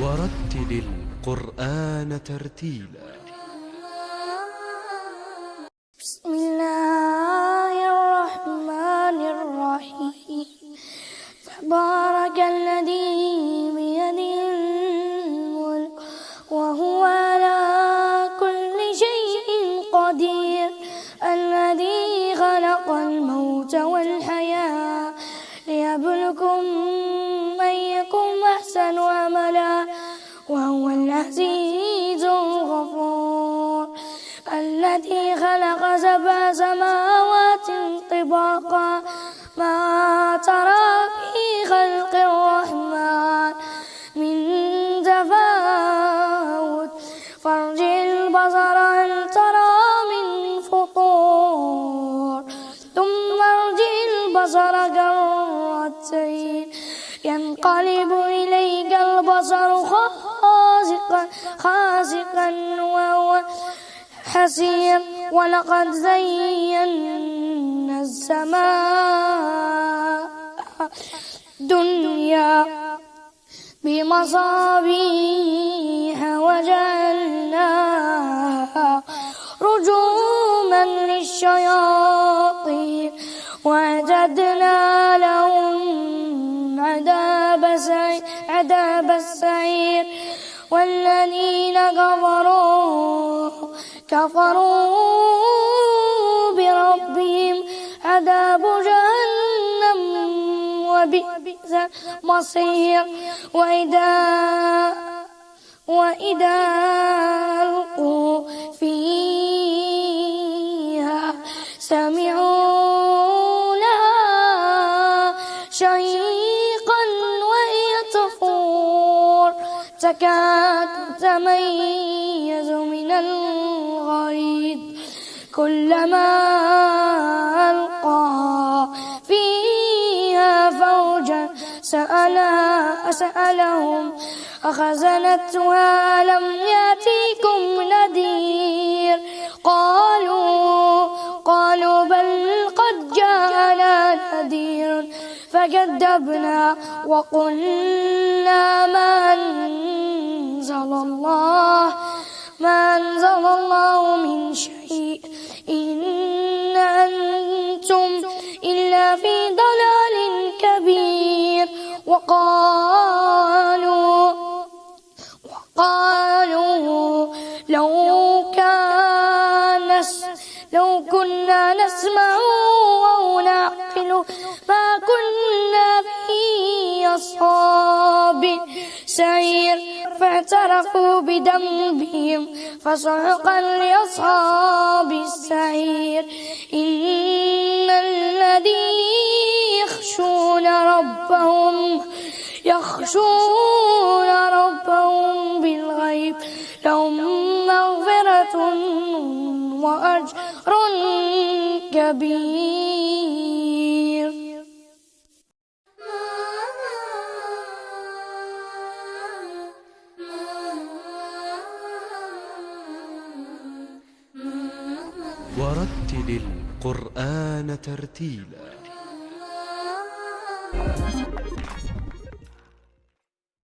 ورتل القرآن ترتيلا. بسم الله الرحمن الرحيم. تبارك الذي بيده الملك وهو على كل شيء قدير، الذي خلق الموت والحياة ليبلوكم أيكم أحسن عملا وهو العزيز الغفور، الذي خلق 7 سماوات طباقا ما ترى في خلق الرحمن من تفاوت، فارجع البصر هل ترى من فطور، ثم ارجع البصر كرتين ينقلب إليك البصر خاسئا وهو حسير، ولقد زينا السماء الدنيا بمصابيح وجعلناها رجوما للشياطين وأعتدنا لهم عذاب السعير، والذين كفروا بربهم عذاب جهنم وبئس المصير، وإذا ألقوا فيها سمعوا لها شهيقا وهي تفور تكاد تميز من الغيظ، كلما ألقى فيها فوجا سألهم خزنتها ألم يأتيكم نذير، قالوا بل قد جاءنا نذير فكذبنا وقلنا ما أنزل الله من شيء إن أنتم إلا في ضلال كبير، وقالوا لو كنا نسمع أو نعقل ما كنا في أصحاب السعير، فاعترفوا بذنبهم فسحقا لأصحاب السعير. إن الذين يخشون ربهم بالغيب لهم مغفرة وأجر كبير. ورتل القرآن ترتيلا.